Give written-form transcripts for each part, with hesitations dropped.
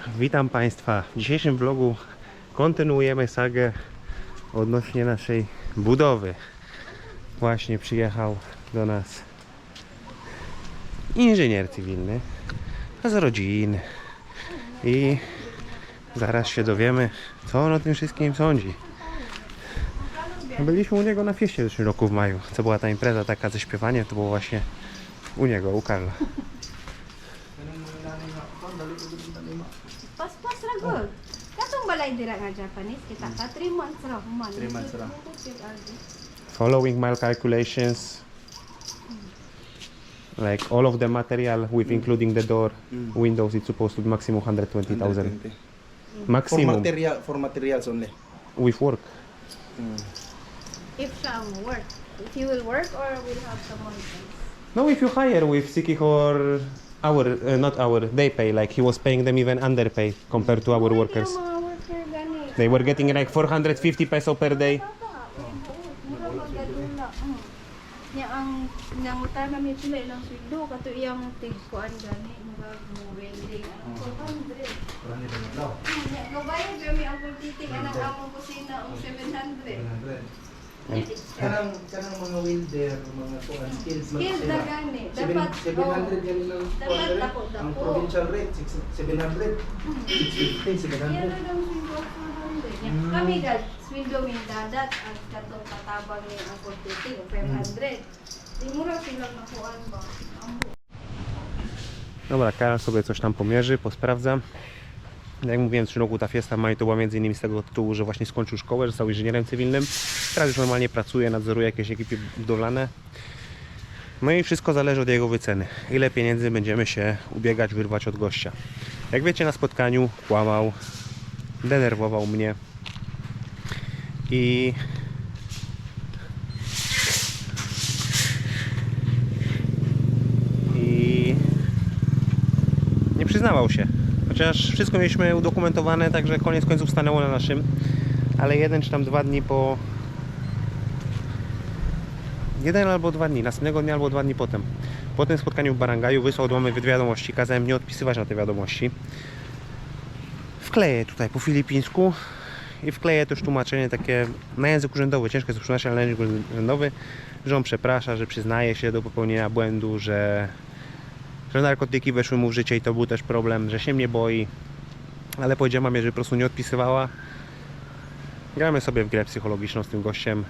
Witam Państwa. W dzisiejszym vlogu kontynuujemy sagę odnośnie naszej budowy. Właśnie przyjechał do nas inżynier cywilny z rodziny i zaraz się dowiemy, co on o tym wszystkim sądzi. Byliśmy u niego na fieście w zeszłym roku w maju. Co była ta impreza taka ze śpiewaniem, to było właśnie u niego, u Karla. Pas-pas ra gud. Katong balay dira nga Japanese kita ka 3 months ra human. 3 months ra. Following my calculations, like all of the material with including the door, windows, it's supposed to be maximum 120,000. 120. Maximum For materials only. with work. If siya ang work. If he will work or will have someone else. No, if you hire with Sikih or not our, they pay, like he was paying them even underpay compared to our workers. Yung mga worker gani. They were getting like 450 peso per day. Mura magadula. Nya ang nangutan na mi pila ilang sweldo kato iyang tigkuan gani mura mo welding. 400. Nya kabayan gami ang pagtitig anak among kusina ang 700. Kanang mga welder, mga kuan skills Skills na gani. Dapat 700 yan lang. dapat dako Ang dako. provincial rate 700. 650 Yan 700. ang sweldo 400. Kami dad sweldo mi dadat ang katong katabang ni ang pagtitig 500. Di mura silang nakuan ba? Ambo. Dobra, Karol sobie coś tam pomierzy, posprawdza. Jak mówiłem, w tym roku ta fiesta Maj to była między innymi z tego tytułu, że właśnie skończył szkołę, że został inżynierem cywilnym. Teraz już normalnie pracuje, nadzoruje jakieś ekipy budowlane. No i wszystko zależy od jego wyceny. Ile pieniędzy będziemy się ubiegać, wyrwać od gościa. Jak wiecie, na spotkaniu kłamał, denerwował mnie i nie przyznawał się. Chociaż wszystko mieliśmy udokumentowane, także koniec końców stanęło na naszym. Ale 1 czy tam 2 dni po... 1 albo 2 dni, następnego dnia albo 2 dni potem. Po tym spotkaniu w Barangaju wysłał do mamy wiadomości, kazałem nie odpisywać na te wiadomości. Wkleję tutaj po filipińsku i wkleję też tłumaczenie takie na język urzędowy, ciężko jest przetłumaczyć, ale na język urzędowy, że on przeprasza, że przyznaje się do popełnienia błędu, że narkotyki weszły mu w życie i to był też problem, że się mnie boi, ale powiedziałem mamie, że po prostu nie odpisywała. Gramy sobie w grę psychologiczną z tym gościem.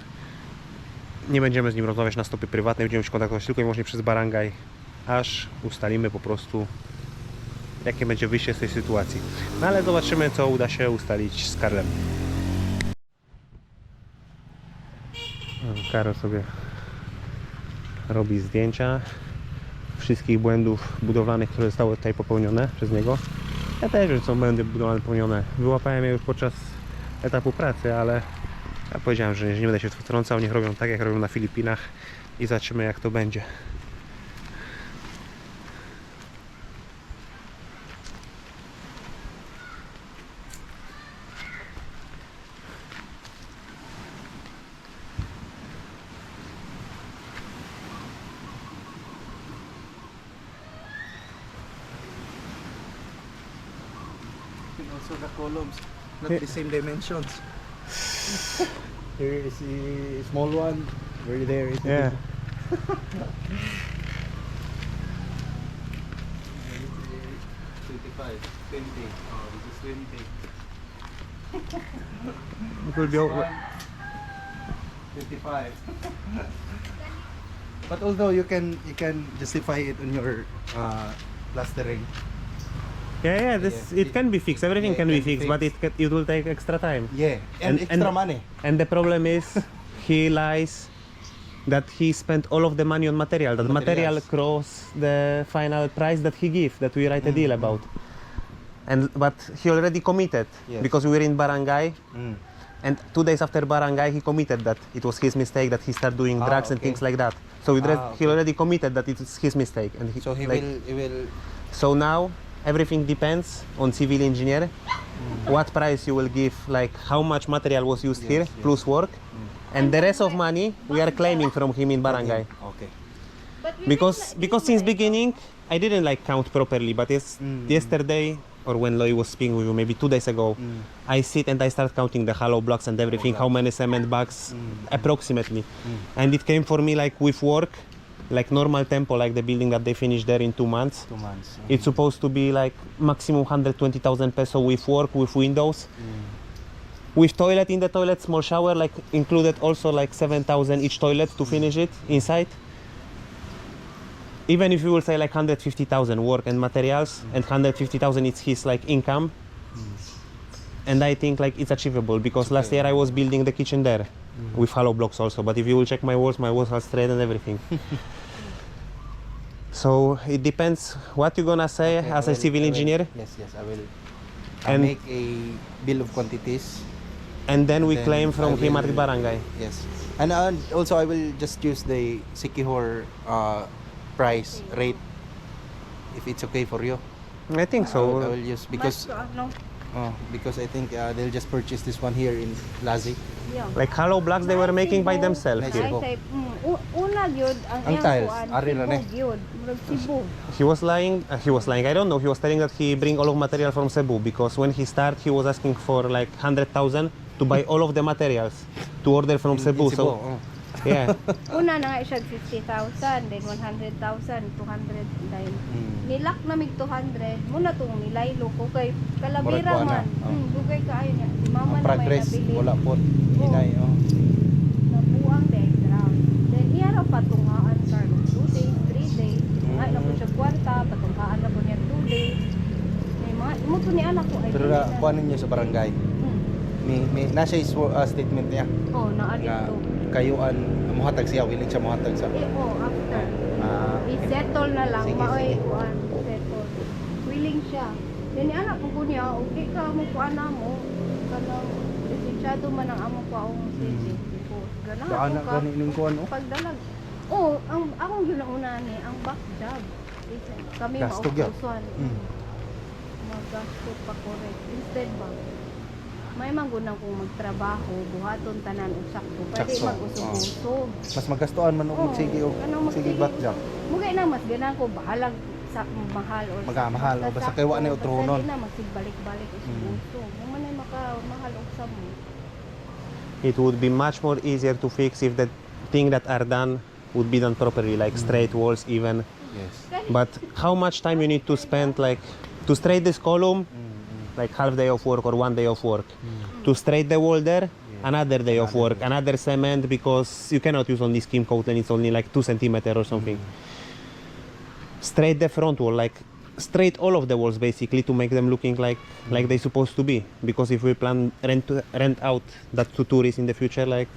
Nie będziemy z nim rozmawiać na stopy prywatne, będziemy się kontaktować tylko i wyłącznie przez Barangaj, aż ustalimy po prostu, jakie będzie wyjście z tej sytuacji. No ale zobaczymy, co uda się ustalić z Karlem. Karol sobie robi zdjęcia wszystkich błędów budowlanych, które zostały tutaj popełnione przez niego. Ja też wiem, są błędy budowlane popełnione. Wyłapałem je już podczas etapu pracy, ale ja powiedziałem, że nie będę się wtrącał, niech robią tak, jak robią na Filipinach i zobaczymy, jak to będzie. And also the columns, not the same dimensions. Here is the small one. Where there is Yeah. 25, 20. Oh, this is 20. It will be 25. But although you can justify it on your plastering. yeah, it can be fixed. Everything Yeah, can it be can be fixed, but it will take extra time. Yeah, and extra money. And the problem is, he lies that he spent all of the money on material. That material Materials. cross the final price that he give, that we write a deal about. But he already committed, Yes. because we were in Barangay, and 2 days after Barangay he committed that it was his mistake, that he started doing drugs and okay. things like that. So he Okay. already committed that it's his mistake, and So he will. So now everything depends on civil engineer. What price you will give, like how much material was used Yes, here, yes. plus work, and the rest of money we are claiming from him in Barangay. Okay. But we Because since beginning I didn't like count properly, but yesterday or when Loy was speaking with you maybe 2 days ago, I sit and I start counting the hollow blocks and everything, how many cement bags approximately. And it came for me like with work, like normal tempo, like the building that they finished there in 2 months. 2 months. It's supposed to be like maximum 120,000 peso with work, with windows. With toilet in the toilet, small shower, like included also like 7,000 each toilet to finish it inside. Even if you will say like 150,000 work and materials, and 150,000 is his like income. And I think like it's achievable because last year I was building the kitchen there with hollow blocks also. But if you will check my walls are straight and everything. So it depends what you're gonna say Okay, as I a will- civil I will- engineer. Yes, I will. And- Make a bill of quantities. And then we Then claim from I will- Himat Barangay. Yes. And also I will just use the Sikihor price rate if it's okay for you. I think I so. will use because Mas, ano, because I think they'll just purchase this one here in Lazi. yeah. Like hollow blocks they were making by themselves Nice here. Cebu. Ay, say, una yun, Ang iyang tiles, kuan, ari lang Cebu yun, murag Cebu. He was lying, I don't know, he was telling that he bring all of material from Cebu because when he started he was asking for like 100,000 to buy all of the materials to order from Cebu. In So yeah, Una na nga siya 50,000, then 100,000, 200, then nilak na mig 200, muna tong nilaylo ko kay Kalabira Murag kuana, man. Dugay kaayo niya. Si mama ang na may progress nabili. wala po. Hinay Nabuang the extra. Then iya ra patunghaan sa 2 days, 3 days. Ay na po siya kwarta, patunghaan na po niya 2 days. May mga imo to ni anak ko ay. Pero dili na kuanin niyo sa barangay. May nasa statement niya Oh, naadit nga to. kayuan muhatag siya willing siya muhatag sa. After. Okay. I-settle na lang, Sige, maoy sige. kuan, settle. Willing siya. Then anak ko niya, okay ka mo kuan na mo. Kanang lisensyado man ang amo paong city. Ganahan Daan na ko ka. gani ning kuan Pagdalag. Oh, ang akong yun ang una ni, ang back job. Kami Gasto gyud. maupusuan. Magasto pa correct. Instead ba? May magunang kung magtrabaho, buhaton tanan usak ko. Pwede Sakto. mag-usog-usog. Mas magastuan man og magsige og kanang sige magsige. back job. Mugay na mas ganang ko bahalag sa mahal or Magamahal, o basta kay wa na yung basta utronon. di na magsibalik-balik usog-usog. Mo man ay mahal og sa mo. it would be much more easier to fix if the thing that are done would be done properly, like straight walls even. Yes. But how much time you need to spend like to straight this column, like half day of work or 1 day of work. To straight the wall there, another day of work, another cement because you cannot use only skim coat and it's only like 2 centimeters or something. Straight the front wall, like straight all of the walls basically to make them looking like they supposed to be. Because if we plan rent out that to tourists in the future, like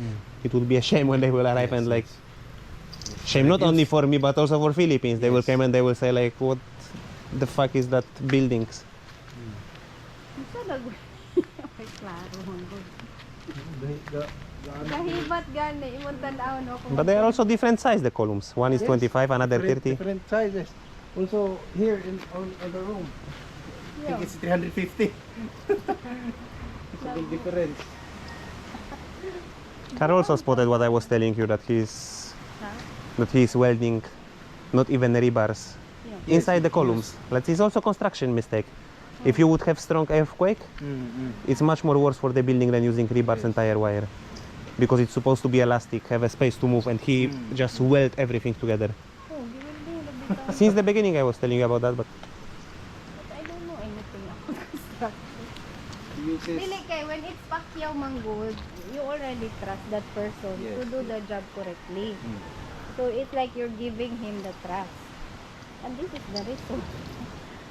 it would be a shame when they will arrive and like shame not only for me but also for Philippines. They will come and they will say like, what the fuck is that buildings? Isa lag. Ay klaro man gud. Kahibat gani imong tan-aw no kung But they are also different size, the columns. One is Yes, 25, another 30. Different sizes. Also here on the room. I think it's 350. It's a big difference. Carl also spotted what I was telling you, that he's welding not even rebars Yeah. inside the columns. Like it's also construction mistake. If you would have strong earthquake, it's much more worse for the building than using rebars and tire wire. Because it's supposed to be elastic, have a space to move, and he just weld everything together. Oh, giwala din Since the beginning I was telling you about that, but I don't know anything about construction. Uses Dili kay when it's Pacquiao Manggod, you already trust that person to do the job correctly. So it's like you're giving him the trust. And this is the result.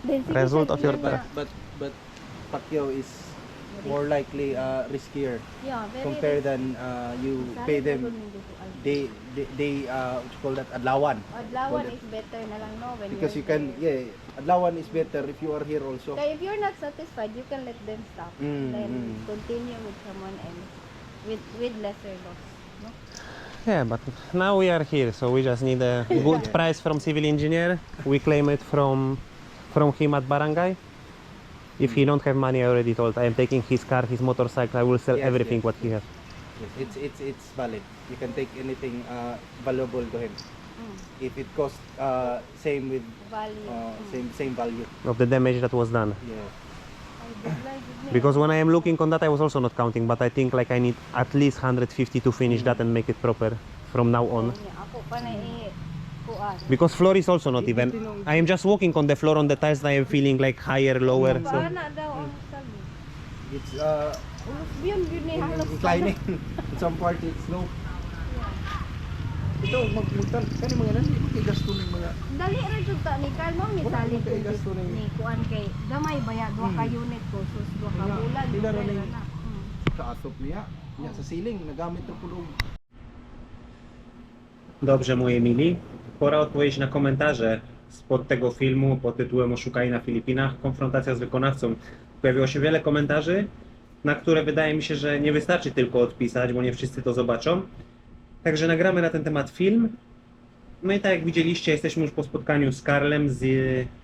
Then sige Result siya of your niya trust. but Pacquiao is more likely riskier Yeah, very compared than you pay them they what you call that adlawan. Adlawan is better na lang no when Because you you're can there. adlawan is better if you are here also. Kaya if you're not satisfied, you can let them stop. Then continue with someone else with lesser loss. No? yeah, but now we are here, so we just need a good price from civil engineer. We claim it from him at Barangay. If he don't have money, I already told, I am taking his car, his motorcycle, I will sell Yes, everything yes. what he has. Yes, it's valid. You can take anything valuable to him. If it costs same with Value. same value. Of the damage that was done. Yeah. Because when I am looking on that, I was also not counting, but I think like I need at least 150 to finish that and make it proper from now on. Ako pa na kuan. Because floor is also not even. I am just walking on the floor on the tiles and I am feeling like higher, lower. So Paana daw ang sabi. It's Ulos yun ni halos. inclining. In some part it's slow. Ito, kani mga nan, ito kay gasto ng mga Dali ra jud ta ni Carl mo Wala misali naman kay gasto ng- ni kuan kay gamay baya duha ka unit ko sus duha ka Wala. bulan. Pila ra okay na na. kaasop niya. Niya sa ceiling, nagamit to pulong. dobrze, moje mili. Pora odpowiedzieć na komentarze spod tego filmu pod tytułem Oszukani na Filipinach. Konfrontacja z wykonawcą. Pojawiło się wiele komentarzy, na które wydaje mi się, że nie wystarczy tylko odpisać, bo nie wszyscy to zobaczą. Także nagramy na ten temat film. No i tak jak widzieliście, jesteśmy już po spotkaniu z Karlem, z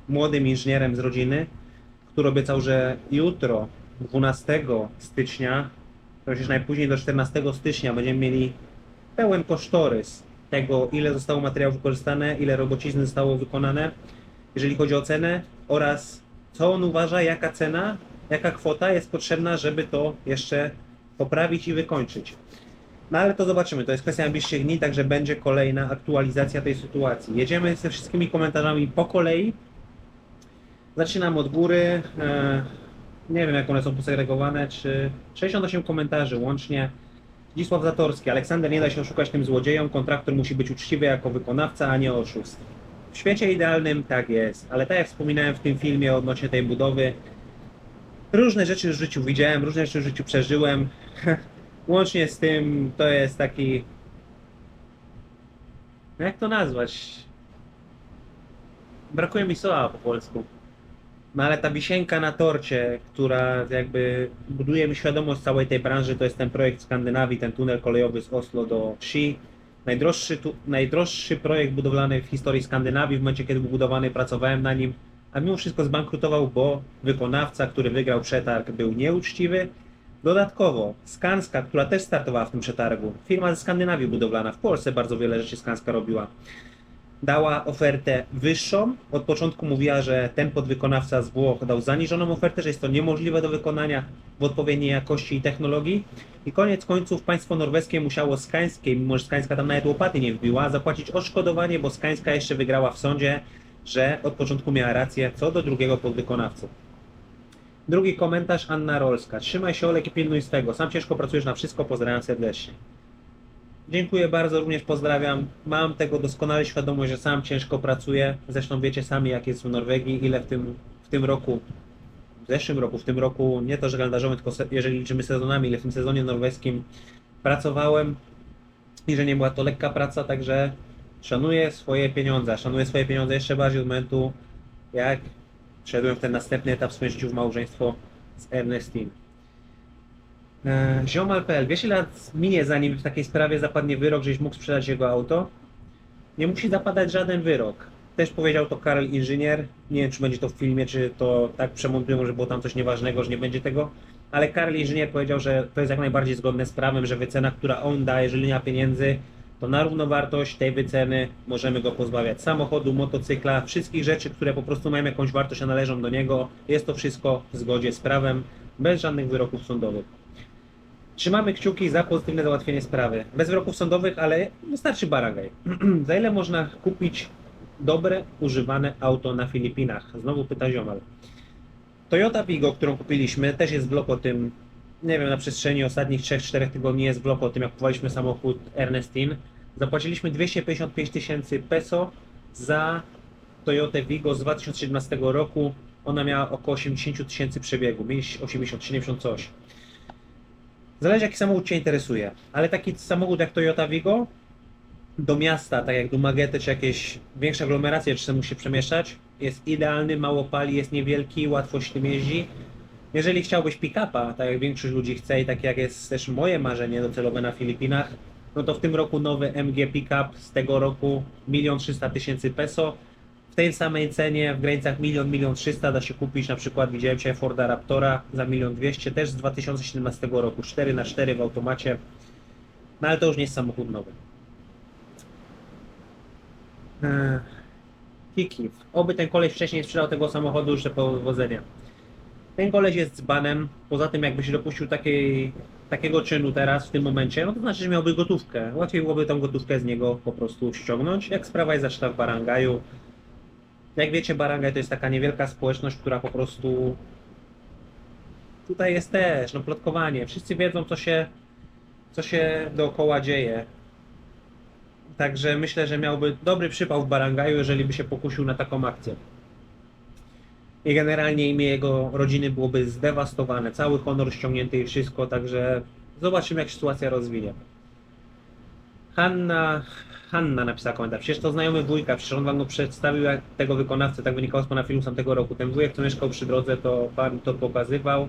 młodym inżynierem z rodziny, który obiecał, że jutro, 12 stycznia, to już najpóźniej do 14 stycznia będziemy mieli pełen kosztorys tego, ile zostało materiałów wykorzystane, ile robocizny zostało wykonane, jeżeli chodzi o cenę oraz co on uważa, jaka cena, jaka kwota jest potrzebna, żeby to jeszcze poprawić i wykończyć. No ale to zobaczymy, to jest kwestia najbliższych dni, także będzie kolejna aktualizacja tej sytuacji. Jedziemy ze wszystkimi komentarzami po kolei. Zaczynam od góry. Nie wiem jak one są posegregowane, czy 68 komentarzy łącznie. Zdzisław Zatorski. Aleksander, nie da się oszukać tym złodziejom, kontraktor musi być uczciwy jako wykonawca, a nie oszust. W świecie idealnym tak jest, ale tak jak wspominałem w tym filmie odnośnie tej budowy, różne rzeczy w życiu widziałem, różne rzeczy w życiu przeżyłem. Łącznie z tym to jest taki... Jak to nazwać? Brakuje mi słowa po polsku. No ale ta wisienka na torcie, która jakby buduje mi świadomość całej tej branży, to jest ten projekt w Skandynawii, ten tunel kolejowy z Oslo do Ski. Najdroższy projekt budowlany w historii Skandynawii. W momencie, kiedy był budowany, pracowałem na nim, a mimo wszystko zbankrutował, bo wykonawca, który wygrał przetarg, był nieuczciwy. Dodatkowo Skanska, która też startowała w tym przetargu, firma ze Skandynawii budowlana, w Polsce bardzo wiele rzeczy Skanska robiła, dała ofertę wyższą. Od początku mówiła, że ten podwykonawca z Włoch dał zaniżoną ofertę, że jest to niemożliwe do wykonania w odpowiedniej jakości i technologii. I koniec końców państwo norweskie musiało Skańskiej, mimo że Skańska tam nawet łopaty nie wbiła, zapłacić odszkodowanie, bo Skańska jeszcze wygrała w sądzie, że od początku miała rację co do drugiego podwykonawcy. Drugi komentarz, Anna Rolska. Trzymaj się, Olek, i pilnuj swego. Sam ciężko pracujesz na wszystko, pozdrawiam serdecznie. Dziękuję bardzo, również pozdrawiam. Mam tego doskonale świadomość, że sam ciężko pracuję. Zresztą wiecie sami, jak jest w Norwegii, ile w tym roku, w zeszłym roku, w tym roku, nie to, że kalendarzowym, tylko jeżeli liczymy sezonami, ile w tym sezonie norweskim pracowałem i że nie była to lekka praca, także szanuję swoje pieniądze. Szanuję swoje pieniądze jeszcze bardziej od momentu, jak wszedłem w ten następny etap w swoim życiu w małżeństwo z Ernestine. Ziomal.pl. Wiesz, ile lat minie, zanim w takiej sprawie zapadnie wyrok, żeś mógł sprzedać jego auto? Nie musi zapadać żaden wyrok. Też powiedział to Karl inżynier. Nie wiem, czy będzie to w filmie, czy to tak przemontują, że było tam coś nieważnego, że nie będzie tego. Ale Karl inżynier powiedział, że to jest jak najbardziej zgodne z prawem, że wycena, która on da, jeżeli nie ma pieniędzy, to na równowartość tej wyceny możemy go pozbawiać samochodu, motocykla, wszystkich rzeczy, które po prostu mają jakąś wartość, a należą do niego. Jest to wszystko w zgodzie z prawem, bez żadnych wyroków sądowych. Trzymamy kciuki za pozytywne załatwienie sprawy. Bez wyroków sądowych, ale wystarczy barangaj. Za ile można kupić dobre, używane auto na Filipinach? Znowu pyta ziomal. Toyota Wigo, którą kupiliśmy, też jest vlog o tym, nie wiem, na przestrzeni ostatnich 3-4 tygodni jest vlog o tym, jak kupowaliśmy samochód Ernestine. Zapłaciliśmy 255 tysięcy peso za Toyotę Wigo z 2017 roku. Ona miała około 80 tysięcy przebiegu, 80-70 coś. Zależy, jaki samochód Cię interesuje, ale taki samochód jak Toyota Wigo do miasta, tak jak do Magety czy jakieś większe aglomeracje, czy musi się przemieszczać, jest idealny, mało pali, jest niewielki, łatwo się tym jeździ. Jeżeli chciałbyś pick-upa, tak jak większość ludzi chce i tak jak jest też moje marzenie docelowe na Filipinach, no to w tym roku nowy MG pick-up z tego roku 1 300 000 peso. W tej samej cenie, w granicach 1 300 000 da się kupić, na przykład widziałem dzisiaj Forda Raptora za 1 200 000, też z 2017 roku, 4x4 w automacie, no ale to już nie jest samochód nowy. Kiki, oby ten koleś wcześniej sprzedał tego samochodu, że powodzenia. Ten koleś jest dzbanem, poza tym jakby się dopuścił takiego czynu teraz, w tym momencie, no to znaczy, że miałby gotówkę. Łatwiej byłoby tą gotówkę z niego po prostu ściągnąć. Jak sprawa jest zaczyna w Barangaju. Jak wiecie, Barangaj to jest taka niewielka społeczność, która po prostu... Tutaj jest też, no plotkowanie. Wszyscy wiedzą, co się dookoła dzieje. Także myślę, że miałby dobry przypał w Barangaju, jeżeli by się pokusił na taką akcję. I generalnie imię jego rodziny byłoby zdewastowane, cały honor ściągnięty i wszystko, także zobaczymy, jak się sytuacja rozwinie. Hanna napisała komentarz. Przecież to znajomy wujka, przecież on wam go przedstawił jak tego wykonawcę, tak wynikało z pana filmu z tamtego roku. Ten wujek, co mieszkał przy drodze, to pan to pokazywał.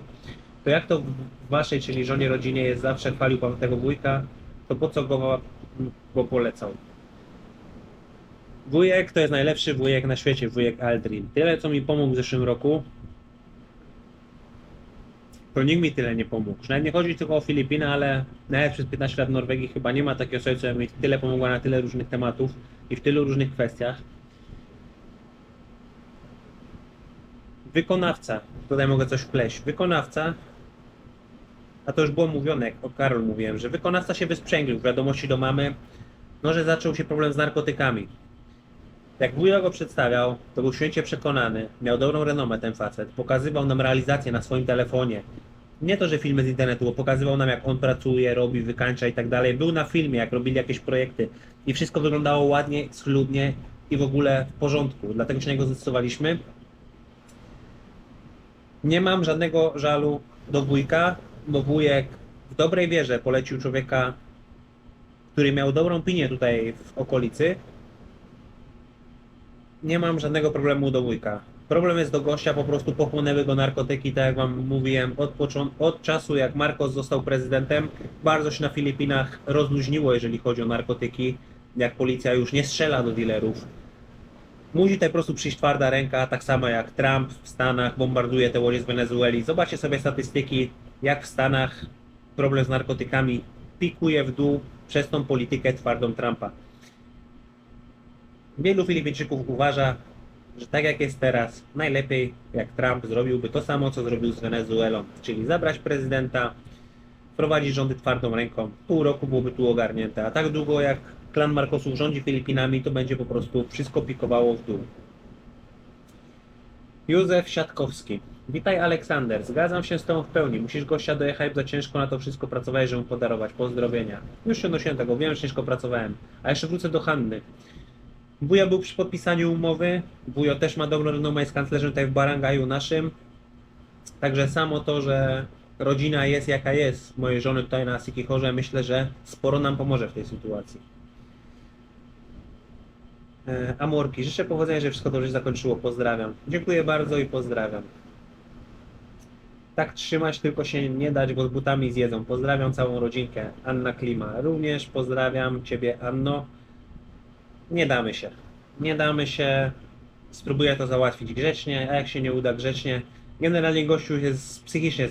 To jak to w waszej, czyli żonie, rodzinie jest zawsze, chwalił pan tego wujka, to po co go polecał? Wujek to jest najlepszy wujek na świecie, wujek Aldrin. Tyle, co mi pomógł w zeszłym roku, to nikt mi tyle nie pomógł. Nawet nie chodzi tylko o Filipiny, ale nawet przez 15 lat w Norwegii chyba nie ma takiej osoby, która mi tyle pomogła na tyle różnych tematów i w tylu różnych kwestiach. Wykonawca, tutaj mogę coś wpleść. Wykonawca, a to już było mówione, jak o Karol mówiłem, że wykonawca się wysprzęglił w wiadomości do mamy, no że zaczął się problem z narkotykami. Jak wuja go przedstawiał, to był święcie przekonany, miał dobrą renomę ten facet, pokazywał nam realizację na swoim telefonie. Nie to, że filmy z internetu, bo pokazywał nam, jak on pracuje, robi, wykańcza i tak dalej. Był na filmie, jak robili jakieś projekty i wszystko wyglądało ładnie, schludnie i w ogóle w porządku. Dlatego się na niego zdecydowaliśmy. Nie mam żadnego żalu do wujka, bo wujek w dobrej wierze polecił człowieka, który miał dobrą opinię tutaj w okolicy. Nie mam żadnego problemu do wujka. Problem jest do gościa, po prostu pochłonęły go narkotyki, tak jak wam mówiłem, od czasu jak Marcos został prezydentem, bardzo się na Filipinach rozluźniło, jeżeli chodzi o narkotyki, jak policja już nie strzela do dealerów. Musi tutaj po prostu przyjść twarda ręka, tak samo jak Trump w Stanach bombarduje te łodzie z Wenezueli. Zobaczcie sobie statystyki, jak w Stanach problem z narkotykami pikuje w dół przez tą politykę twardą Trumpa. Wielu Filipińczyków uważa, że tak jak jest teraz, najlepiej jak Trump zrobiłby to samo, co zrobił z Wenezuelą, czyli zabrać prezydenta, prowadzić rządy twardą ręką. Pół roku byłoby tu ogarnięte, a tak długo jak klan Marcosów rządzi Filipinami, to będzie po prostu wszystko pikowało w dół. Józef Siatkowski. Witaj Aleksander, zgadzam się z tobą w pełni. Musisz gościa dojechać, za ciężko na to wszystko pracowałeś, żeby mu podarować. Pozdrowienia. Już się odnosiłem tego, wiem, że ciężko pracowałem. A jeszcze wrócę do Hanny. Wuja był przy podpisaniu umowy, wujo też ma dobrą renomę, jest kanclerzem tutaj w Barangaju naszym. Także samo to, że rodzina jest jaka jest, mojej żony tutaj na Sikihorze, myślę, że sporo nam pomoże w tej sytuacji. Amorki, życzę powodzenia, że wszystko dobrze się zakończyło, pozdrawiam. Dziękuję bardzo i pozdrawiam. Tak trzymać, tylko się nie dać, bo z butami zjedzą. Pozdrawiam całą rodzinkę. Anna Klima. Również pozdrawiam Ciebie, Anno. Nie damy się. Nie damy się. Spróbuję to załatwić grzecznie, a jak się nie uda grzecznie, generalnie gościu jest psychicznie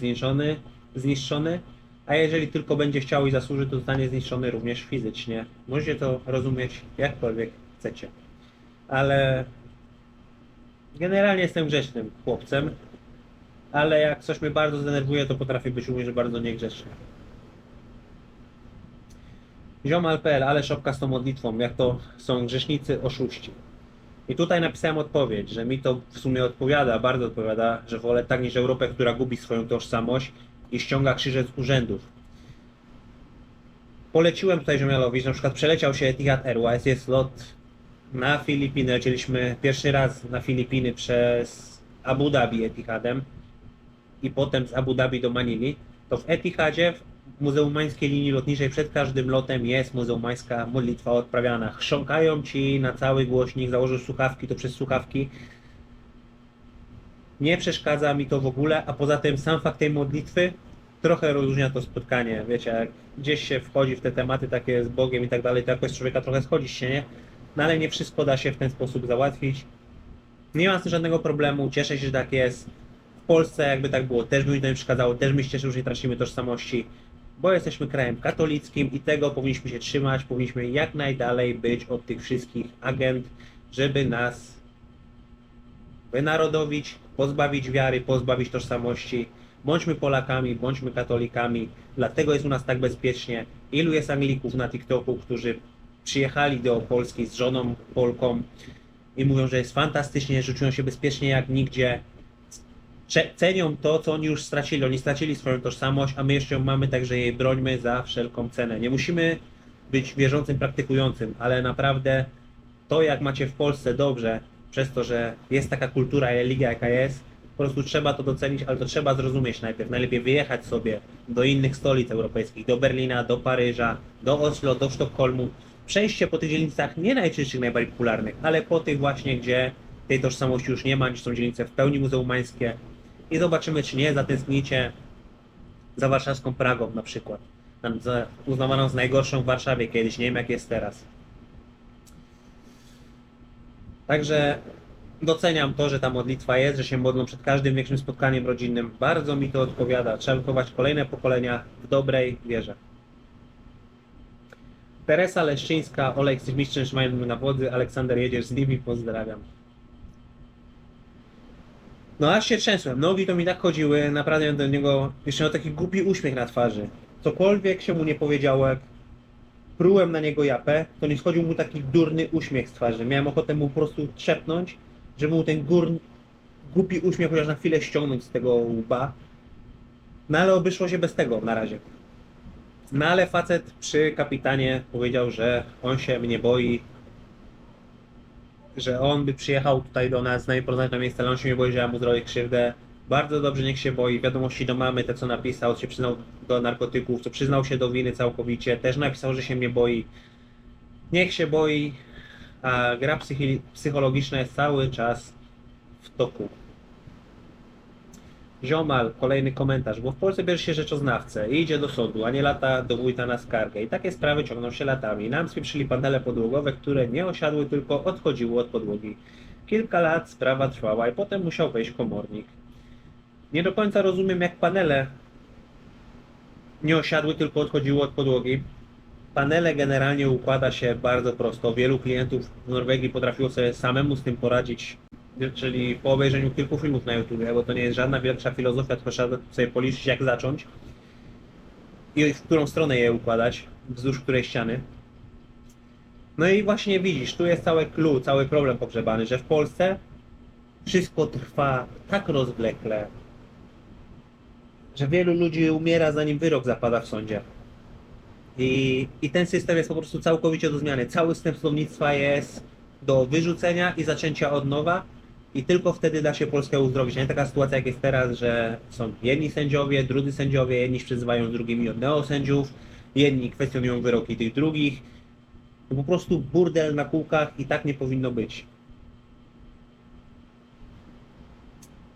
zniszczony, a jeżeli tylko będzie chciał i zasłuży, to zostanie zniszczony również fizycznie. Możecie to rozumieć jakkolwiek chcecie. Ale generalnie jestem grzecznym chłopcem, ale jak coś mnie bardzo zdenerwuje, to potrafię być również bardzo niegrzeczny. Ziomal.pl, ale szopka z tą modlitwą, jak to są grzesznicy, oszuści. I tutaj napisałem odpowiedź, że mi to w sumie odpowiada, bardzo odpowiada, że wolę tak niż Europę, która gubi swoją tożsamość i ściąga krzyże z urzędów. Poleciłem tutaj Ziomialowi, że na przykład przeleciał się Etihad Airways, jest lot na Filipiny, lecieliśmy pierwszy raz na Filipiny przez Abu Dhabi Etihadem i potem z Abu Dhabi do Manili, to w Etihadzie, w muzułmańskiej linii lotniczej przed każdym lotem jest muzułmańska modlitwa odprawiana. Chrząkają ci na cały głośnik, założysz słuchawki, to przez słuchawki. Nie przeszkadza mi to w ogóle, a poza tym sam fakt tej modlitwy trochę rozróżnia to spotkanie. Wiecie, jak gdzieś się wchodzi w te tematy takie z Bogiem i tak dalej, to jakoś człowieka trochę schodzi się, nie? No ale nie wszystko da się w ten sposób załatwić. Nie mam z tym żadnego problemu, cieszę się, że tak jest. W Polsce jakby tak było, też by mi to nie przeszkadzało, też bym się cieszył, że nie tracimy tożsamości, bo jesteśmy krajem katolickim i tego powinniśmy się trzymać, powinniśmy jak najdalej być od tych wszystkich agent, żeby nas wynarodowić pozbawić wiary, pozbawić tożsamości. Bądźmy Polakami, bądźmy katolikami, dlatego jest u nas tak bezpiecznie. Ilu jest Anglików na TikToku, którzy przyjechali do Polski z żoną Polką i mówią, że jest fantastycznie, że czują się bezpiecznie jak nigdzie. Cenią to, co oni już stracili. Oni stracili swoją tożsamość, a my jeszcze ją mamy, także jej brońmy za wszelką cenę. Nie musimy być wierzącym, praktykującym, ale naprawdę to, jak macie w Polsce dobrze, przez to, że jest taka kultura i religia, jaka jest, po prostu trzeba to docenić, ale to trzeba zrozumieć najpierw. Najlepiej wyjechać sobie do innych stolic europejskich, do Berlina, do Paryża, do Oslo, do Sztokholmu. Przejście po tych dzielnicach nie najczystszych, najbardziej popularnych, ale po tych właśnie, gdzie tej tożsamości już nie ma, gdzie są dzielnice w pełni muzułmańskie. I zobaczymy, czy nie zatęsknicie za warszawską Pragą na przykład. Uznawaną z najgorszą w Warszawie kiedyś, nie wiem jak jest teraz. Także doceniam to, że ta modlitwa jest, że się modlą przed każdym większym spotkaniem rodzinnym. Bardzo mi to odpowiada. Trzeba wychować kolejne pokolenia w dobrej wierze. Teresa Leszczyńska, Olej, jesteś mistrzem, trzymają na wodzy, Aleksander, jedziesz z nimi, pozdrawiam. No aż się trzęsłem, nogi to mi tak chodziły, naprawdę do niego jeszcze miał taki głupi uśmiech na twarzy. Cokolwiek się mu nie powiedziało, jak prułem na niego japę, to nie schodził mu taki durny uśmiech z twarzy. Miałem ochotę mu po prostu trzepnąć, żeby mu ten głupi uśmiech chociaż na chwilę ściągnąć z tego łba. No ale obeszło się bez tego na razie. No ale facet przy kapitanie powiedział, że on się mnie boi, że on by przyjechał tutaj do nas, z nami porozmawiać na miejsce, ale on się nie boi, że ja mu zrobię krzywdę. Bardzo dobrze, niech się boi. Wiadomości do mamy, te co napisał, się przyznał do narkotyków, co przyznał się do winy całkowicie, też napisał, że się mnie boi. Niech się boi, a gra psychologiczna jest cały czas w toku. Ziomal, kolejny komentarz, bo w Polsce bierze się rzeczoznawcę i idzie do sądu, a nie lata do wójta na skargę. I takie sprawy ciągną się latami. Nam spieprzyli panele podłogowe, które nie osiadły, tylko odchodziły od podłogi. Kilka lat sprawa trwała i potem musiał wejść komornik. Nie do końca rozumiem, jak panele nie osiadły, tylko odchodziły od podłogi. Panele generalnie układa się bardzo prosto. Wielu klientów w Norwegii potrafiło sobie samemu z tym poradzić, czyli po obejrzeniu kilku filmów na YouTube, bo to nie jest żadna wielka filozofia, tylko trzeba sobie policzyć, jak zacząć i w którą stronę je układać, wzdłuż której ściany. No i właśnie widzisz, tu jest cały clue, cały problem pogrzebany, że w Polsce wszystko trwa tak rozwlekle, że wielu ludzi umiera, zanim wyrok zapada w sądzie. I ten system jest po prostu całkowicie do zmiany. Cały system sądownictwa jest do wyrzucenia i zaczęcia od nowa i tylko wtedy da się Polskę uzdrowić. Nie taka sytuacja jak jest teraz, że są jedni sędziowie, drudzy sędziowie, jedni się przyzywają drugimi od neosędziów, jedni kwestionują wyroki tych drugich. To po prostu burdel na kółkach i tak nie powinno być.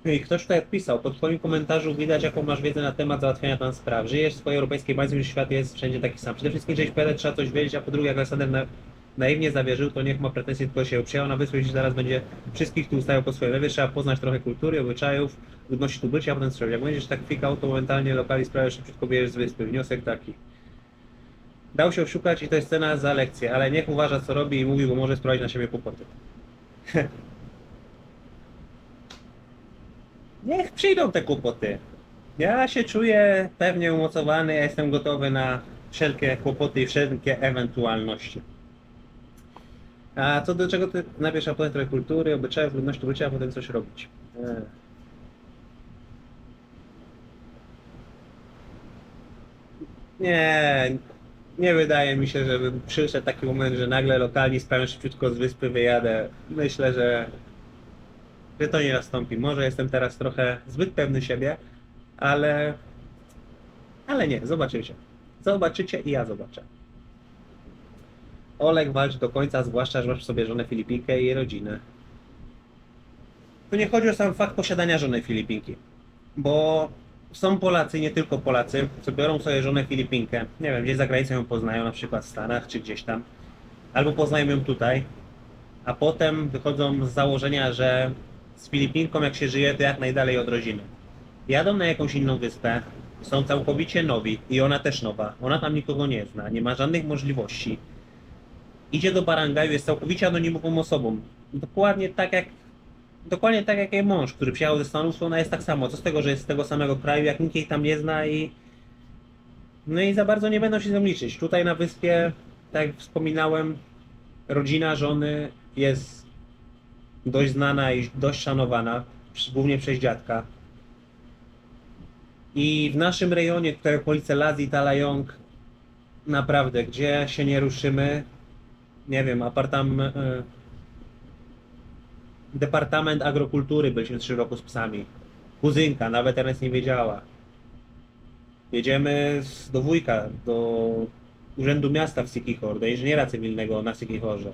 I ktoś tutaj odpisał, pod twoim komentarzu widać, jaką masz wiedzę na temat załatwiania tam spraw. Żyjesz w swojej europejskiej bańce, że świat jest wszędzie taki sam. Przede wszystkim, żeś powiedział, trzeba coś wiedzieć, a po drugie, jak Aleksander naiwnie zawierzył, to niech ma pretensje, tylko się przyjechał na wyspę, jeśli zaraz będzie wszystkich tu ustawiał po swojej lewie, trzeba poznać trochę kultury, obyczajów, ludności tu bycia, a potem zrobić. Jak będziesz tak fikał, to momentalnie lokali sprawy szybciutko bierzesz z wyspy. Wniosek taki. Dał się oszukać i to jest cena za lekcję, ale niech uważa, co robi i mówi, bo może sprowadzić na siebie kłopoty. Niech przyjdą te kłopoty. Ja się czuję pewnie umocowany, ja jestem gotowy na wszelkie kłopoty i wszelkie ewentualności. A co do czego ty najpierw, a potem trochę kultury, obyczajów, ludności bycia, a potem coś robić. Nie wydaje mi się, żeby przyszedł taki moment, że nagle lokalni sprawią szybciutko z wyspy wyjadę. Myślę, że to nie nastąpi. Może jestem teraz trochę zbyt pewny siebie, ale nie, zobaczycie. Zobaczycie i ja zobaczę. Oleg, walcz do końca, zwłaszcza, że masz sobie żonę Filipinkę i jej rodzinę. Tu nie chodzi o sam fakt posiadania żony Filipinki, bo są Polacy, nie tylko Polacy, co biorą sobie żonę Filipinkę, nie wiem, gdzieś za granicą ją poznają, na przykład w Stanach czy gdzieś tam, albo poznają ją tutaj, a potem wychodzą z założenia, że z Filipinką jak się żyje, to jak najdalej od rodziny. Jadą na jakąś inną wyspę, są całkowicie nowi i ona też nowa, ona tam nikogo nie zna, nie ma żadnych możliwości. Idzie do barangaju, jest całkowicie anonimową osobą. Dokładnie tak jak dokładnie tak jak jej mąż, który przyjechał ze Stanów, to ona jest tak samo. Co z tego, że jest z tego samego kraju, jak nikt jej tam nie zna i no i za bardzo nie będą się z nią liczyć. Tutaj na wyspie, tak jak wspominałem, rodzina żony jest dość znana i dość szanowana, głównie przez dziadka. I w naszym rejonie, tutaj okolice Lazji, Talayong, naprawdę, gdzie się nie ruszymy, nie wiem, Departament Agrokultury byliśmy 3 roku z psami. Kuzynka, nawet Ernest nie wiedziała. Jedziemy do wujka, do Urzędu Miasta w Siquijor, do inżyniera cywilnego na Siquijorze.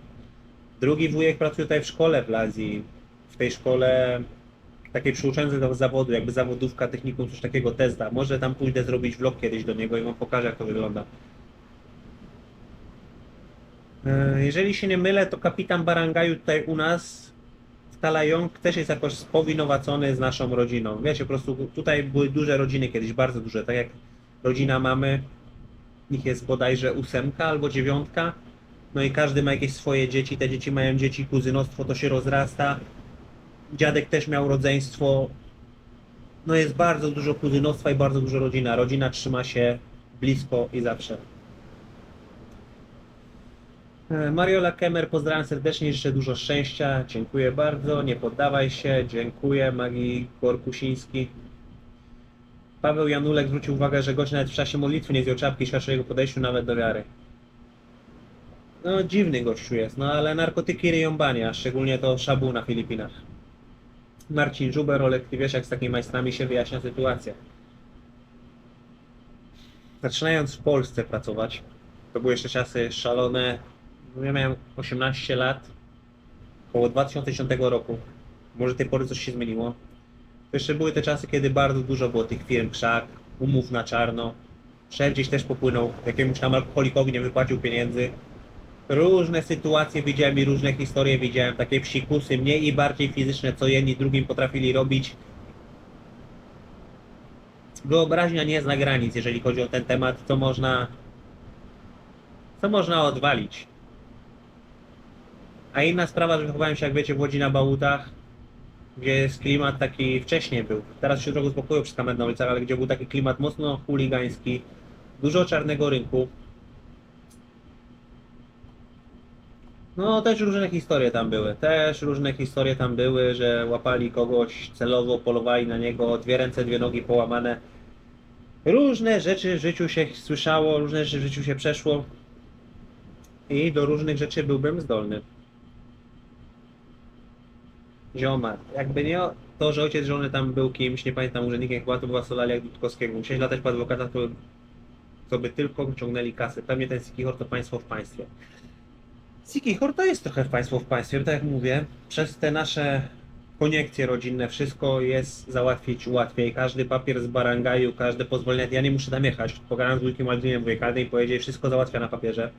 Drugi wujek pracuje tutaj w szkole w Lazji. W tej szkole takiej przyuczającej do zawodu, jakby zawodówka, technikum, coś takiego, Tesla. Może tam pójdę zrobić vlog kiedyś do niego i wam pokażę, jak to wygląda. Jeżeli się nie mylę, to kapitan barangaju tutaj u nas w Talayong też jest jakoś spowinowacony z naszą rodziną. Wiecie, po prostu tutaj były duże rodziny kiedyś, bardzo duże, tak jak rodzina mamy, ich jest bodajże 8 albo 9. No i każdy ma jakieś swoje dzieci, te dzieci mają dzieci, kuzynostwo to się rozrasta. Dziadek też miał rodzeństwo. No jest bardzo dużo kuzynostwa i bardzo dużo rodzina. Rodzina trzyma się blisko i zawsze. Mariola Kemer, pozdrawiam serdecznie, życzę dużo szczęścia, dziękuję bardzo, nie poddawaj się, dziękuję. Magii Korkusiński. Paweł Janulek zwrócił uwagę, że gość nawet w czasie modlitwy nie zdjął czapki, świadczy o jego podejściu nawet do wiary. No dziwny gościu jest, no ale narkotyki ryją bania, szczególnie to szabu na Filipinach. Marcin Żuber, Olek, ty wiesz jak z takimi majstrami się wyjaśnia sytuacja. Zaczynając w Polsce pracować, to były jeszcze czasy szalone. Ja miałem 18 lat, około 2010 roku. Może tej pory coś się zmieniło. To jeszcze były te czasy, kiedy bardzo dużo było tych firm krzak, umów na czarno. Szef gdzieś też popłynął, jakiemuś tam alkoholikowi nie wypłacił pieniędzy. Różne sytuacje widziałem i różne historie widziałem, takie psikusy, mniej i bardziej fizyczne, co jedni drugim potrafili robić. Wyobraźnia nie zna granic, jeżeli chodzi o ten temat, co można odwalić. A inna sprawa, że wychowałem się, jak wiecie, w Łodzi na Bałutach, gdzie jest klimat taki, wcześniej był, teraz się trochę uspokoił przez kamerę na ulicach, ale gdzie był taki klimat mocno chuligański, dużo czarnego rynku. No też różne historie tam były, że łapali kogoś celowo, polowali na niego, 2 ręce, 2 nogi połamane. Różne rzeczy w życiu się słyszało, różne rzeczy w życiu się przeszło i do różnych rzeczy byłbym zdolny. Zioma, jakby nie to, że ojciec żony tam był kimś, nie pamiętam, urzędnikiem, chyba to była Solalia Dudkowskiego, musieli latać po adwokatach, to by tylko ciągnęli kasy. Pewnie ten Siquijor to państwo w państwie. Siquijor to jest trochę państwo w państwie, tak jak mówię, przez te nasze koniekcje rodzinne wszystko jest załatwić łatwiej. Każdy papier z barangaju, każde pozwolenie, ja nie muszę tam jechać, pogadam z wujkiem Aldrinem, wujek Aldrin powiedział, wszystko załatwia na papierze.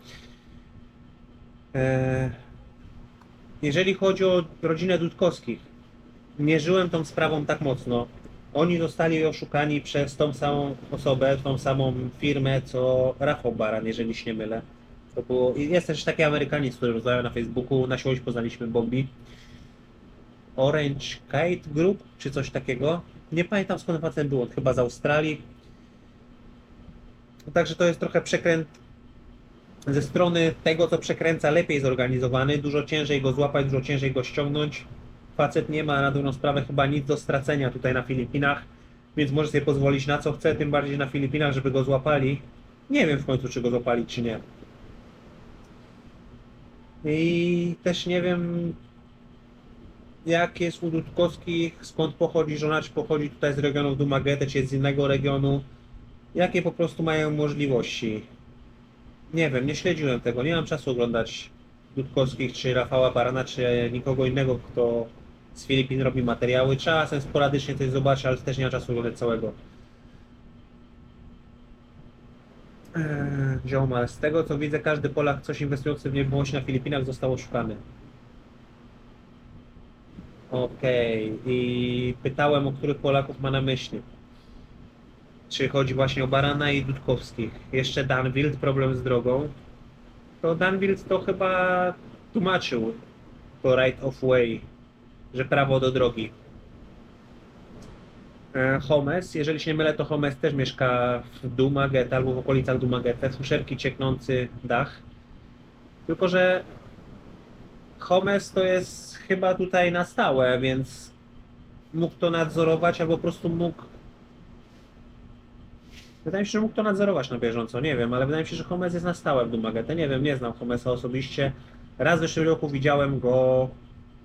Jeżeli chodzi o rodzinę Dudkowskich, nie żyłem tą sprawą tak mocno. Oni zostali oszukani przez tą samą osobę, tą samą firmę, co Rafał Baran, jeżeli się nie mylę. To było... Jest też taki Amerykanin, który rozmawiał na Facebooku, na siłowni poznaliśmy Bobby. Orange Kite Group, czy coś takiego. Nie pamiętam skąd facet był, on chyba z Australii. Także to jest trochę przekręt ze strony tego, co przekręca, lepiej zorganizowany. Dużo ciężej go złapać, dużo ciężej go ściągnąć. Facet nie ma na dobrą sprawę chyba nic do stracenia tutaj na Filipinach, więc może sobie pozwolić na co chce, tym bardziej na Filipinach, żeby go złapali. Nie wiem w końcu, czy go złapali, czy nie. I też nie wiem, jak jest u Dudkowskich, skąd pochodzi żona, czy pochodzi tutaj z regionu Dumaguete, czy jest z innego regionu. Jakie po prostu mają możliwości. Nie wiem, nie śledziłem tego, nie mam czasu oglądać Dudkowskich, czy Rafała Barana, czy nikogo innego, kto z Filipin robi materiały. Czasem sporadycznie coś zobaczę, ale też nie mam czasu oglądać całego. Ziomal, z tego co widzę, każdy Polak, coś inwestujący w nieruchomości na Filipinach został oszukany. Okej, i pytałem, o których Polaków ma na myśli. Czy chodzi właśnie o Barana i Dudkowskich. Jeszcze Danwild, problem z drogą. To Danwild to chyba tłumaczył to right of way że prawo do drogi. Homes, jeżeli się nie mylę, to Homes też mieszka w Dumaguete albo w okolicach Dumaguete, fuszerki, cieknący dach. Tylko że Homes to jest chyba tutaj na stałe, więc mógł to nadzorować albo po prostu mógł. Wydaje mi się, że mógł to nadzorować na bieżąco, nie wiem, ale wydaje mi się, że Homes jest na stałe w Dumaguete. Nie wiem, nie znam Homesa osobiście. Raz w zeszłym roku widziałem go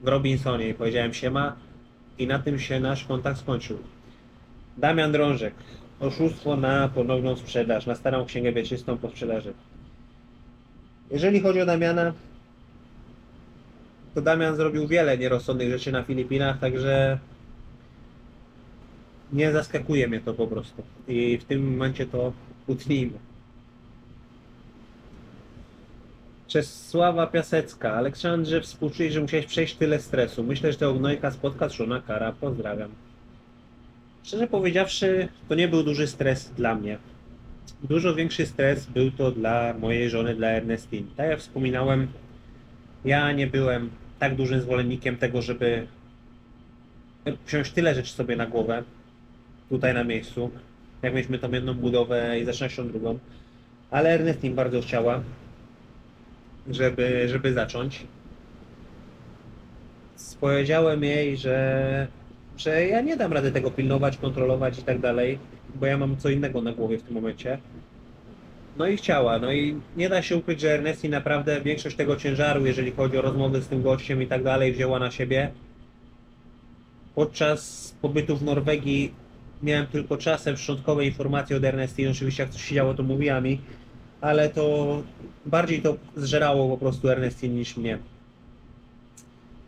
w Robinsonie i powiedziałem siema i na tym się nasz kontakt skończył. Damian Drążek. Oszustwo na ponowną sprzedaż, na starą księgę wieczystą po sprzedaży. Jeżeli chodzi o Damiana, to Damian zrobił wiele nierozsądnych rzeczy na Filipinach, także nie zaskakuje mnie to po prostu. I w tym momencie to utnijmy. Czesława Piasecka. Aleksandrze, współczuję, że musiałeś przejść tyle stresu. Myślę, że tego gnojka spotka trzona kara. Pozdrawiam. Szczerze powiedziawszy, to nie był duży stres dla mnie. Dużo większy stres był to dla mojej żony, dla Ernestine. Tak jak wspominałem, ja nie byłem tak dużym zwolennikiem tego, żeby wziąć tyle rzeczy sobie na głowę, tutaj na miejscu, jak mieliśmy tą jedną budowę i zaczynać tą drugą. Ale Ernestine bardzo chciała, żeby zacząć. Powiedziałem jej, że ja nie dam rady tego pilnować, kontrolować i tak dalej, bo ja mam co innego na głowie w tym momencie. No i chciała, no i nie da się ukryć, że Ernestine naprawdę większość tego ciężaru, jeżeli chodzi o rozmowy z tym gościem i tak dalej, wzięła na siebie. Podczas pobytu w Norwegii miałem tylko czasem szczątkowe informacje od Ernestine, oczywiście jak coś się działo, to mówiła mi, ale to bardziej to zżerało po prostu Ernestine niż mnie.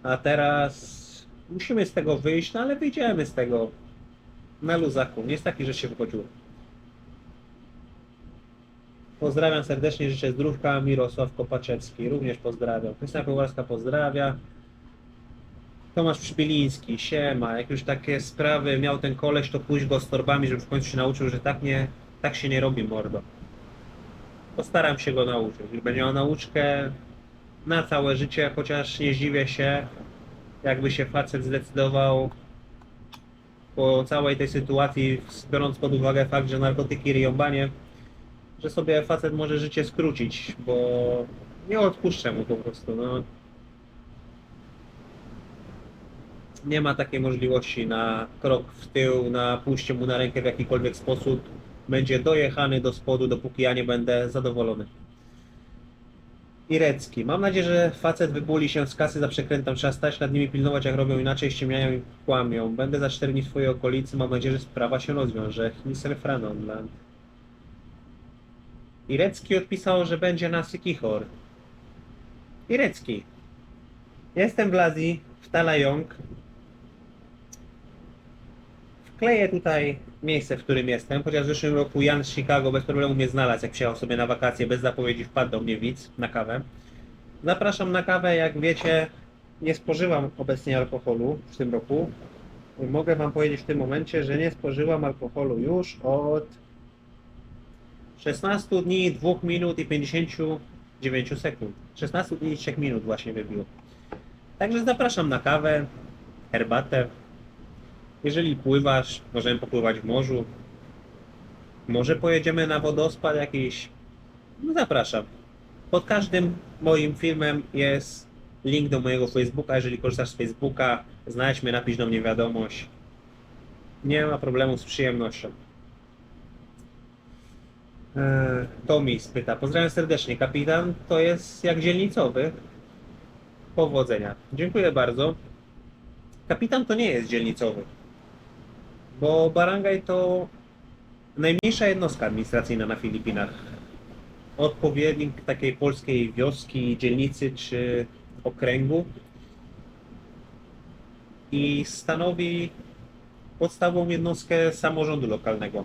A teraz musimy z tego wyjść, no ale wyjdziemy z tego na luzaku. Nie jest taki, że się wychodziło. Pozdrawiam serdecznie, życzę zdrówka. Mirosław Kopaczewski również pozdrawiam. Krystyna Kowarska pozdrawia. Tomasz Przybyliński, siema. Jak już takie sprawy miał ten koleś, to pójść go z torbami, żeby w końcu się nauczył, że tak się nie robi, mordo. Postaram się go nauczyć. Będzie miał nauczkę na całe życie, chociaż nie zdziwię się, jakby się facet zdecydował po całej tej sytuacji, biorąc pod uwagę fakt, że narkotyki ryją banie, że sobie facet może życie skrócić, bo nie odpuszczę mu po prostu. No. Nie ma takiej możliwości na krok w tył, na pójście mu na rękę w jakikolwiek sposób. Będzie dojechany do spodu, dopóki ja nie będę zadowolony. Irecki. Mam nadzieję, że facet wybuli się z kasy za przekrętem. Trzeba stać nad nimi, pilnować, jak robią inaczej, ściemniają i kłamią. Będę za 4 dni w twojej okolicy. Mam nadzieję, że sprawa się rozwiąże. Mr. Franonland. Irecki odpisał, że będzie na Sykichor. Irecki. Jestem w Lazji, w Talayong. Wkleję tutaj miejsce, w którym jestem, chociaż w zeszłym roku Jan z Chicago bez problemu mnie znalazł, jak przyjechał sobie na wakacje, bez zapowiedzi wpadł do mnie widz na kawę. Zapraszam na kawę, jak wiecie, nie spożywam obecnie alkoholu w tym roku. Mogę wam powiedzieć w tym momencie, że nie spożywam alkoholu już od 16 dni, 2 minut i 59 sekund. 16 dni i 3 minut właśnie wybiło. Także zapraszam na kawę, herbatę. Jeżeli pływasz, możemy popływać w morzu. Może pojedziemy na wodospad jakiś. No zapraszam. Pod każdym moim filmem jest link do mojego Facebooka. Jeżeli korzystasz z Facebooka, znajdź mnie, napisz do mnie wiadomość. Nie ma problemu, z przyjemnością. Tomi spyta. Pozdrawiam serdecznie. Kapitan to jest jak dzielnicowy. Powodzenia. Dziękuję bardzo. Kapitan to nie jest dzielnicowy. Bo barangay to najmniejsza jednostka administracyjna na Filipinach. Odpowiednik takiej polskiej wioski, dzielnicy czy okręgu. I stanowi podstawową jednostkę samorządu lokalnego.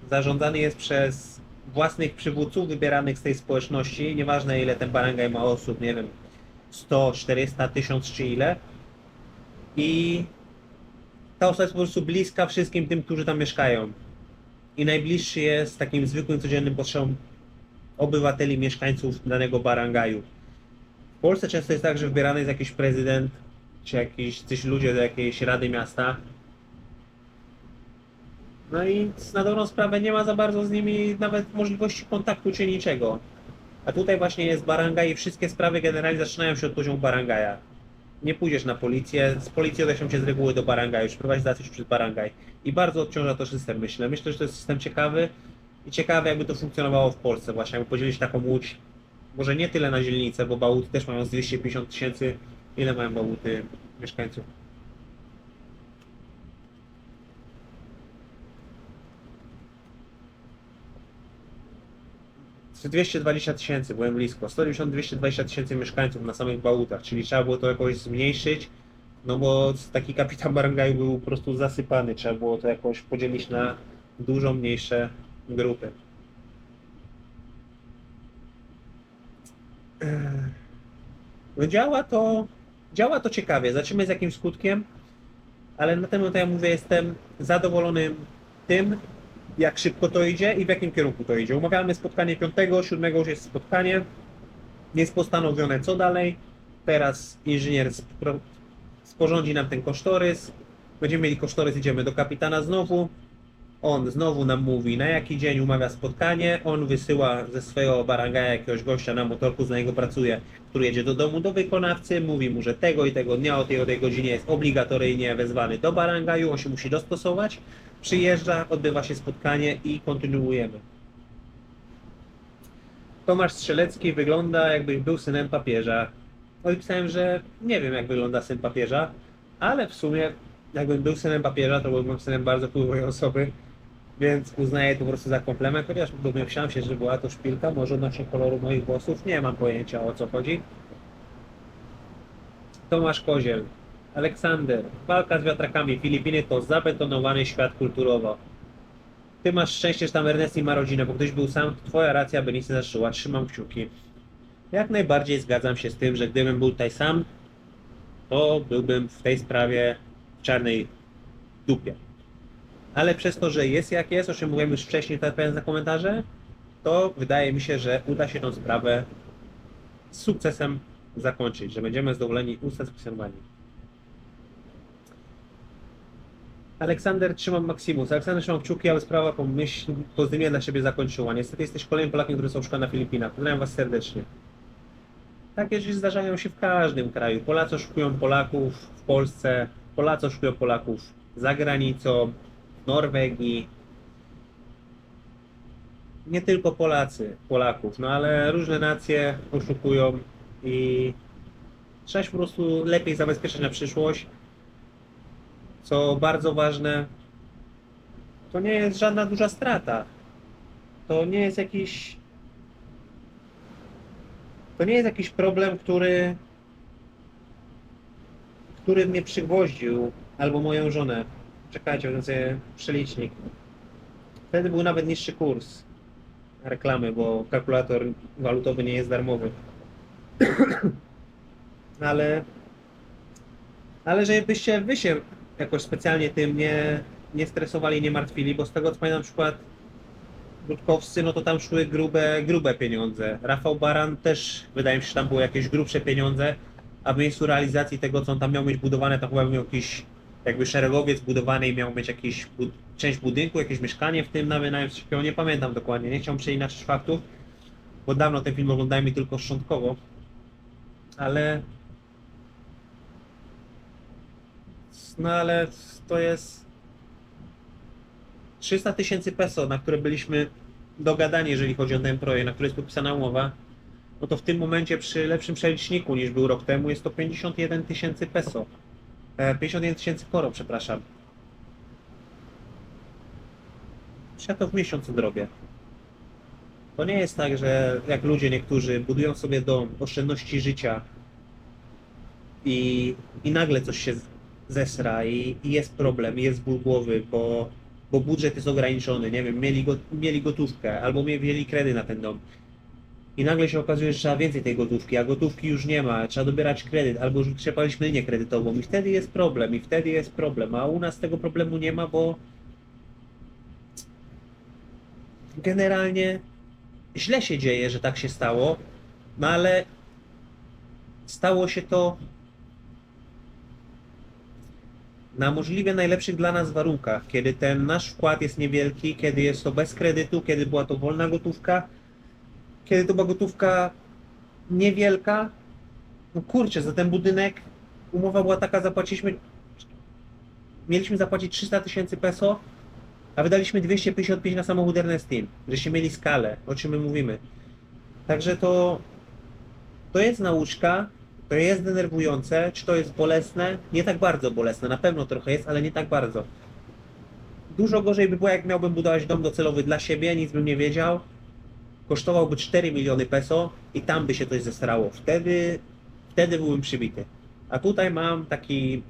Zarządzany jest przez własnych przywódców wybieranych z tej społeczności. Nieważne ile ten barangay ma osób, nie wiem, 100, 400, 1000 czy ile. I ta osoba jest po prostu bliska wszystkim tym, którzy tam mieszkają. I najbliższy jest takim zwykłym, codziennym potrzebom obywateli, mieszkańców danego barangaju. W Polsce często jest tak, że wybierany jest jakiś prezydent czy jacyś ludzie do jakiejś rady miasta. No i na dobrą sprawę nie ma za bardzo z nimi nawet możliwości kontaktu czy niczego. A tutaj właśnie jest barangaj i wszystkie sprawy generalnie zaczynają się od poziomu barangaja. Nie pójdziesz na policję, z policją odeszą cię z reguły do barangaju, przeprowadzić za coś przez barangaj. I bardzo odciąża to system, myślę. Myślę, że to jest system ciekawy i ciekawe jakby to funkcjonowało w Polsce właśnie, jakby podzielić taką Łódź, może nie tyle na dzielnicę, bo Bałuty też mają z 250 000. Ile mają Bałuty mieszkańców? Z 220 000, byłem blisko. 190-220 000 mieszkańców na samych Bałutach, czyli trzeba było to jakoś zmniejszyć, no bo taki kapitan barangaju był po prostu zasypany, trzeba było to jakoś podzielić na dużo mniejsze grupy. No działa to ciekawie, zobaczymy z jakim skutkiem, ale na ten moment ja mówię, jestem zadowolony tym, jak szybko to idzie i w jakim kierunku to idzie. Umawiamy spotkanie 5, 7 już jest spotkanie, jest postanowione co dalej. Teraz inżynier sporządzi nam ten kosztorys, będziemy mieli kosztorys, idziemy do kapitana znowu, on znowu nam mówi na jaki dzień umawia spotkanie, on wysyła ze swojego barangaja jakiegoś gościa na motorku, za niego pracuje, który jedzie do domu do wykonawcy, mówi mu, że tego i tego dnia o tej godzinie jest obligatoryjnie wezwany do barangaju, on się musi dostosować, przyjeżdża, odbywa się spotkanie i kontynuujemy. Tomasz Strzelecki wygląda jakby był synem papieża. No i pisałem, że nie wiem jak wygląda syn papieża, ale w sumie jakbym był synem papieża, to byłbym synem bardzo wpływowej osoby, więc uznaję to po prostu za komplement, chociaż domyślam się, że była to szpilka, może odnośnie koloru moich włosów, nie mam pojęcia o co chodzi. Tomasz Koziel, Aleksander, walka z wiatrakami, Filipiny to zabetonowany świat kulturowo. Ty masz szczęście, że tam Ernesti ma rodzinę, bo gdyś był sam, to twoja racja by nic nie zaszyła, trzymam kciuki. Jak najbardziej zgadzam się z tym, że gdybym był tutaj sam, to byłbym w tej sprawie w czarnej dupie. Ale przez to, że jest jak jest, o czym mówiłem już wcześniej, odpowiadając na komentarze, to wydaje mi się, że uda się tą sprawę z sukcesem zakończyć, że będziemy zadowoleni, usatysfakcjonowani. Aleksander, trzymam Maximus. Aleksander, trzymam kciuki, aby sprawa pozytywnie dla siebie zakończyła. Niestety jesteś kolejnym Polakiem, który są szkoleni na Filipinach. Pozdrawiam Was serdecznie. Takie rzeczy zdarzają się w każdym kraju. Polacy oszukują Polaków w Polsce, Polacy oszukują Polaków za granicą, w Norwegii. Nie tylko Polaków, no ale różne nacje oszukują i trzeba się po prostu lepiej zabezpieczać na przyszłość. Co bardzo ważne, to nie jest żadna duża strata. To nie jest jakiś problem, który mnie przygwoździł, albo moją żonę. Czekajcie, będę sobie przelicznik. Wtedy był nawet niższy kurs reklamy, bo kalkulator walutowy nie jest darmowy. Ale żebyście wy się jakoś specjalnie tym nie stresowali, nie martwili, bo z tego co pamiętam, na przykład Rutkowscy, no to tam szły grube pieniądze. Rafał Baran też, wydaje mi się, że tam były jakieś grubsze pieniądze, a w miejscu realizacji tego, co on tam miał mieć budowane, to chyba miał jakiś jakby szeregowiec budowany i miał mieć jakiś część budynku, jakieś mieszkanie w tym na wynajem, coś takiego, nie pamiętam dokładnie, nie chciałem przeinaczyć faktów, bo dawno ten film oglądałem i tylko szczątkowo, ale to jest 300 000 peso, na które byliśmy dogadani, jeżeli chodzi o ten projekt, na który jest podpisana umowa, no to w tym momencie przy lepszym przeliczniku niż był rok temu jest to 51 000 peso. 51 000 koro, przepraszam. Ja to w miesiącu zrobię. To nie jest tak, że jak ludzie niektórzy budują sobie dom, oszczędności życia i nagle coś się zesra i jest problem, jest ból głowy, bo budżet jest ograniczony, nie wiem, mieli gotówkę albo mieli kredyt na ten dom. I nagle się okazuje, że trzeba więcej tej gotówki, a gotówki już nie ma, trzeba dobierać kredyt, albo już trzepaliśmy linię kredytową i wtedy jest problem, a u nas tego problemu nie ma, bo generalnie źle się dzieje, że tak się stało, no ale stało się to na możliwie najlepszych dla nas warunkach, kiedy ten nasz wkład jest niewielki, kiedy jest to bez kredytu, kiedy była to wolna gotówka, kiedy to była gotówka niewielka. No kurczę, za ten budynek umowa była taka, mieliśmy zapłacić 300 000 peso, a wydaliśmy 255 na samochód Ernestine, żeście mieli skalę, o czym my mówimy. Także to jest nauczka, to jest denerwujące, czy to jest bolesne? Nie tak bardzo bolesne, na pewno trochę jest, ale nie tak bardzo. Dużo gorzej by było, jak miałbym budować dom docelowy dla siebie, nic bym nie wiedział. Kosztowałby 4 miliony peso i tam by się coś zesrało. Wtedy byłbym przybity. A tutaj mam taki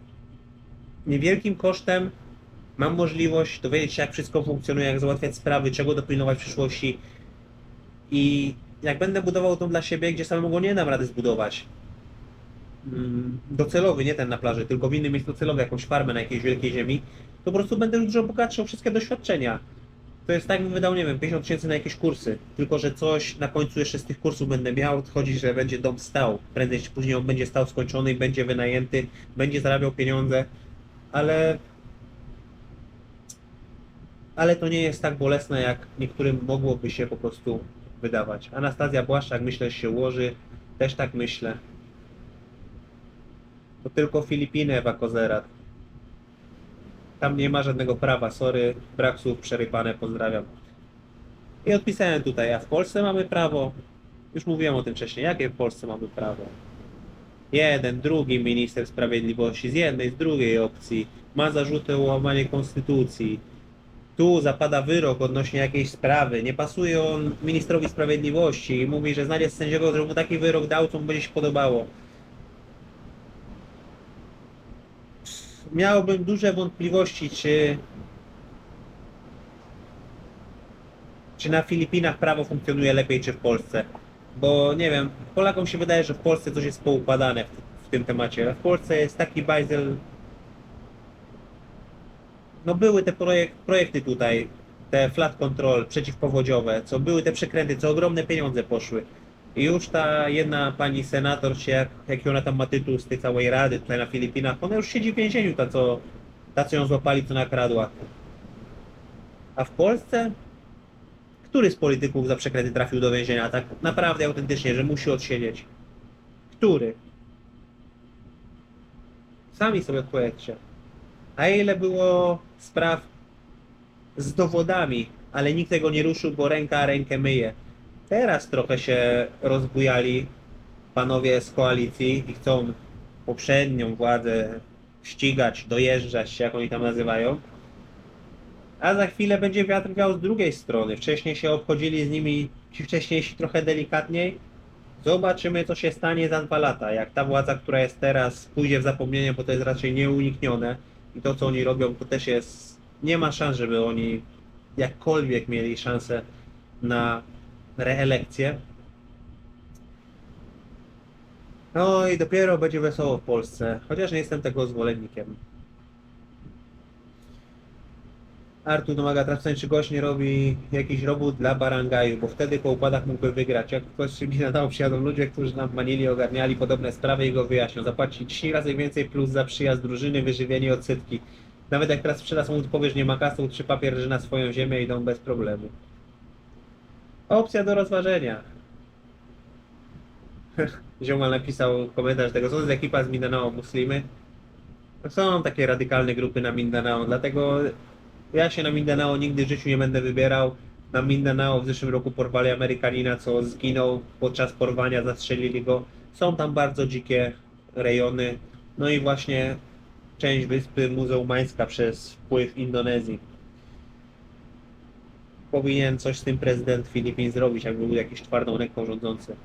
niewielkim kosztem, mam możliwość dowiedzieć się, jak wszystko funkcjonuje, jak załatwiać sprawy, czego dopilnować w przyszłości. I jak będę budował dom dla siebie, gdzie samemu go nie dam rady zbudować, docelowy, nie ten na plaży, tylko w innym miejscu docelowy, jakąś farmę na jakiejś wielkiej ziemi, to po prostu będę dużo bogatszy o wszystkie doświadczenia. To jest tak, bym wydał, nie wiem, 50 000 na jakieś kursy, tylko że coś na końcu jeszcze z tych kursów będę miał, chodzi, że będzie dom stał. Prędzej czy później on będzie stał skończony i będzie wynajęty, będzie zarabiał pieniądze, ale to nie jest tak bolesne, jak niektórym mogłoby się po prostu wydawać. Anastazja Błaszczak, myślę, że się ułoży, też tak myślę. To tylko Filipiny, Ewa Kozerat. Tam nie ma żadnego prawa, sorry, brak słów, przerypane, pozdrawiam. I odpisałem tutaj, a w Polsce mamy prawo. Już mówiłem o tym wcześniej, jakie w Polsce mamy prawo. Jeden, drugi minister sprawiedliwości z jednej, z drugiej opcji ma zarzuty o łamanie konstytucji. Tu zapada wyrok odnośnie jakiejś sprawy, nie pasuje on ministrowi sprawiedliwości i mówi, że znajdzie sędziego, który mu taki wyrok dał, co mu będzie się podobało. Miałbym duże wątpliwości, czy na Filipinach prawo funkcjonuje lepiej, czy w Polsce. Bo nie wiem, Polakom się wydaje, że w Polsce coś jest poukładane w tym temacie, a w Polsce jest taki bajzel. No były te projekty tutaj, te flat control przeciwpowodziowe, co były te przekręty, co ogromne pieniądze poszły. I już ta jedna pani senator, czy jaki ona tam ma tytuł z tej całej rady tutaj na Filipinach, ona już siedzi w więzieniu, ta co ją złapali, co nakradła. A w Polsce? Który z polityków za przekręty trafił do więzienia tak naprawdę autentycznie, że musi odsiedzieć? Który? Sami sobie odpowiedzcie. A ile było spraw z dowodami, ale nikt tego nie ruszył, bo ręka rękę myje. Teraz trochę się rozbujali panowie z koalicji i chcą poprzednią władzę ścigać, dojeżdżać się, jak oni tam nazywają. A za chwilę będzie wiatr wiał z drugiej strony. Wcześniej się obchodzili z nimi ci wcześniejsi trochę delikatniej. Zobaczymy, co się stanie za 2 lata. Jak ta władza, która jest teraz, pójdzie w zapomnienie, bo to jest raczej nieuniknione. I to, co oni robią, to też jest... Nie ma szans, żeby oni jakkolwiek mieli szansę na reelekcję. No i dopiero będzie wesoło w Polsce. Chociaż nie jestem tego zwolennikiem. Artur domaga trafceń, czy gość nie robi jakiś robót dla barangaju, bo wtedy po układach mógłby wygrać. Jak ktoś mi nadał, przyjadą ludzie, którzy nam manili, ogarniali podobne sprawy i go wyjaśnią. Zapłacić 10 razy więcej plus za przyjazd drużyny, wyżywienie, odsetki. Nawet jak teraz sprzeda samochód, powiesz, nie ma kasy, utrzy papier, że na swoją ziemię idą bez problemu. Opcja do rozważenia. Ziomal napisał komentarz tego, co to jest ekipa z Mindanao Muslimy. Są takie radykalne grupy na Mindanao, dlatego ja się na Mindanao nigdy w życiu nie będę wybierał. Na Mindanao w zeszłym roku porwali Amerykanina, co zginął podczas porwania, zastrzelili go. Są tam bardzo dzikie rejony. No i właśnie część wyspy muzułmańska przez wpływ Indonezji. Powinien coś z tym prezydent Filipin zrobić, jakby był jakiś twardą ręką rządzący.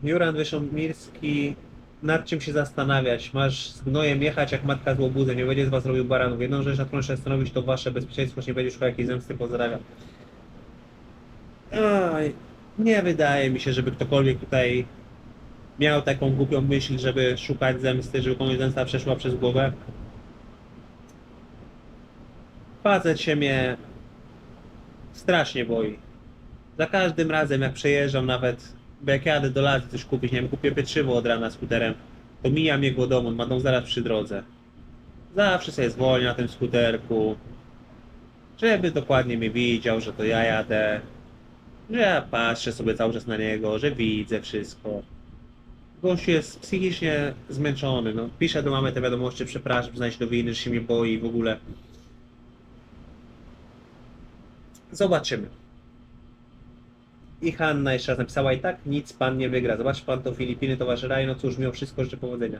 Juran Wyszomirski, nad czym się zastanawiać? Masz z gnojem jechać jak matka z łobuzem, nie będzie z was robił baranów. Jedną rzecz, na którą trzeba stanowić, to wasze bezpieczeństwo, nie będzie szukał jakiejś zemsty, pozdrawiam. Oj, nie wydaje mi się, żeby ktokolwiek tutaj miał taką głupią myśl, żeby szukać zemsty, żeby komuś zemsta przeszła przez głowę. Facet się mnie strasznie boi. Za każdym razem jak przejeżdżam, nawet bo jak jadę do lasu coś kupić, nie wiem, kupię pieczywo od rana skuterem, to mijam jego dom, on ma dom zaraz przy drodze. Zawsze sobie zwolnię na tym skuterku, żeby dokładnie mnie widział, że to ja jadę, że ja patrzę sobie cały czas na niego, że widzę wszystko. Gościu jest psychicznie zmęczony, no. Pisze do mamy te wiadomości, przepraszam, przyznaj się do winy, że się mnie boi w ogóle. Zobaczymy. I Hanna jeszcze raz napisała, i tak nic pan nie wygra. Zobacz pan to Filipiny, to wasz raj, no cóż, mimo wszystko życzę powodzenia.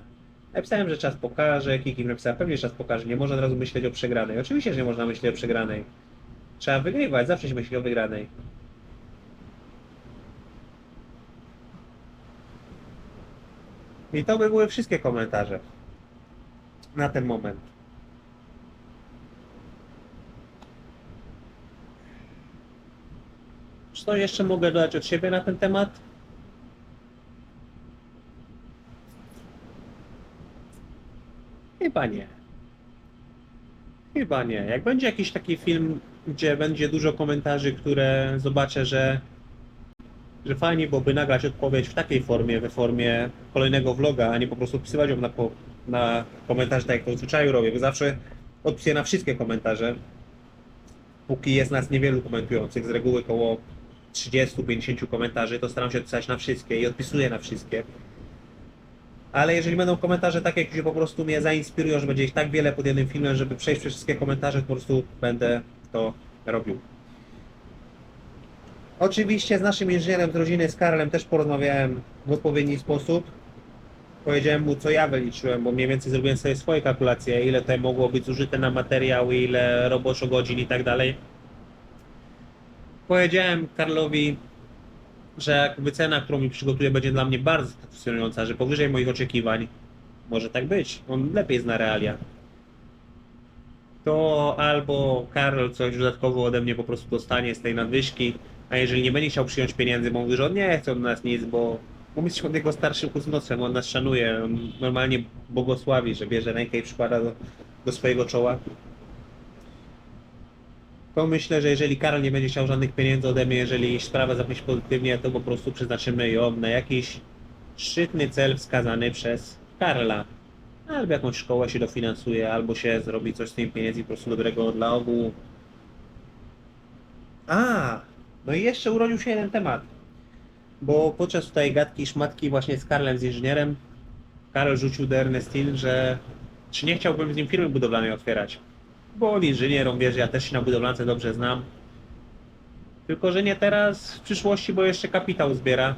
Napisałem, że czas pokaże, Kiki napisała, pewnie czas pokaże, nie można od razu myśleć o przegranej. Oczywiście, że nie można myśleć o przegranej. Trzeba wygrywać, zawsze się myśli o wygranej. I to by były wszystkie komentarze na ten moment. Co jeszcze mogę dodać od siebie na ten temat? Chyba nie. Chyba nie. Jak będzie jakiś taki film, gdzie będzie dużo komentarzy, które zobaczę, że fajnie byłoby nagrać odpowiedź w takiej formie, we formie kolejnego vloga, a nie po prostu odpisywać ją na komentarze, tak jak to w zwyczaju robię, bo zawsze odpisuję na wszystkie komentarze, póki jest nas niewielu komentujących, z reguły około 30-50 komentarzy, to staram się odpisać na wszystkie i odpisuję na wszystkie. Ale jeżeli będą komentarze takie, które po prostu mnie zainspirują, że będzie ich tak wiele pod jednym filmem, żeby przejść przez wszystkie komentarze, to po prostu będę to robił. Oczywiście z naszym inżynierem z rodziny, z Karolem też porozmawiałem w odpowiedni sposób. Powiedziałem mu, co ja wyliczyłem, bo mniej więcej zrobiłem sobie swoje kalkulacje, ile tutaj mogło być zużyte na materiał, ile roboczo godzin i tak dalej. Powiedziałem Karlowi, że jakby cena, którą mi przygotuje, będzie dla mnie bardzo satysfakcjonująca, że powyżej moich oczekiwań. Może tak być, on lepiej zna realia. To albo Karol coś dodatkowo ode mnie po prostu dostanie z tej nadwyżki, a jeżeli nie będzie chciał przyjąć pieniędzy, bo mówi, że on nie chce od nas nic, bo my jesteśmy od jego starszym kuzynostwem, on nas szanuje, on normalnie błogosławi, że bierze rękę i przykłada do swojego czoła. To myślę, że jeżeli Karol nie będzie chciał żadnych pieniędzy ode mnie, jeżeli sprawa zacznie się pozytywnie, to po prostu przeznaczymy ją na jakiś szczytny cel wskazany przez Karola. Albo jakąś szkołę się dofinansuje, albo się zrobi coś z tymi pieniędzmi po prostu dobrego dla ogółu. No i jeszcze urodził się jeden temat. Bo podczas tutaj gadki i szmatki właśnie z Karlem, z inżynierem, Karol rzucił do Ernestine, że czy nie chciałbym z nim firmy budowlanej otwierać. Bo on inżynier, on wie, że ja też się na budowlance dobrze znam. Tylko że nie teraz, w przyszłości, bo jeszcze kapitał zbiera.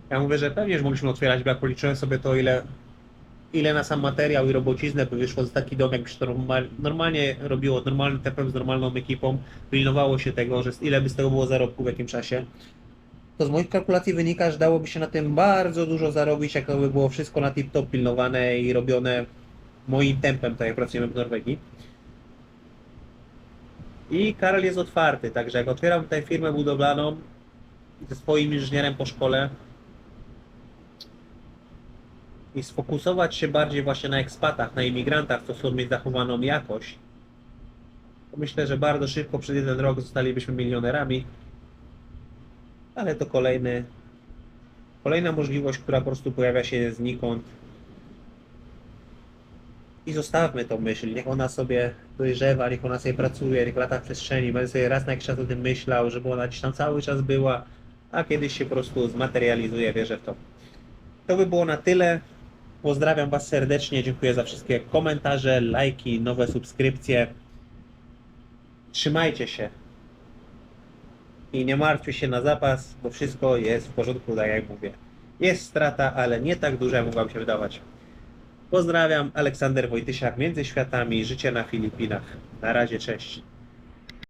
Ja mówię, że pewnie, że mogliśmy otwierać, bo jak policzyłem sobie to, ile na sam materiał i robociznę by wyszło za taki dom, jakby się to normalnie robiło, normalnym tempem, z normalną ekipą, pilnowało się tego, że ile by z tego było zarobku w jakim czasie. To z moich kalkulacji wynika, że dałoby się na tym bardzo dużo zarobić, jak to by było wszystko na tip-top pilnowane i robione moim tempem, tak jak pracujemy w Norwegii. I Karol jest otwarty, także jak otwieram tutaj firmę budowlaną ze swoim inżynierem po szkole i sfokusować się bardziej właśnie na ekspatach, na imigrantach, co chcą mieć zachowaną jakość, to myślę, że bardzo szybko przez jeden rok zostalibyśmy milionerami, ale to kolejna możliwość, która po prostu pojawia się znikąd. I zostawmy tą myśl, niech ona sobie dojrzewa, niech ona sobie pracuje, niech lata w przestrzeni, będę sobie raz na jakiś czas o tym myślał, żeby ona gdzieś tam cały czas była, a kiedyś się po prostu zmaterializuje, wierzę w to. To by było na tyle. Pozdrawiam Was serdecznie, dziękuję za wszystkie komentarze, lajki, nowe subskrypcje. Trzymajcie się i nie martwcie się na zapas, bo wszystko jest w porządku, tak jak mówię. Jest strata, ale nie tak duża, jak mogła się wydawać. Pozdrawiam, Aleksander Wojtysiak, Między Światami, życie na Filipinach. Na razie, cześć.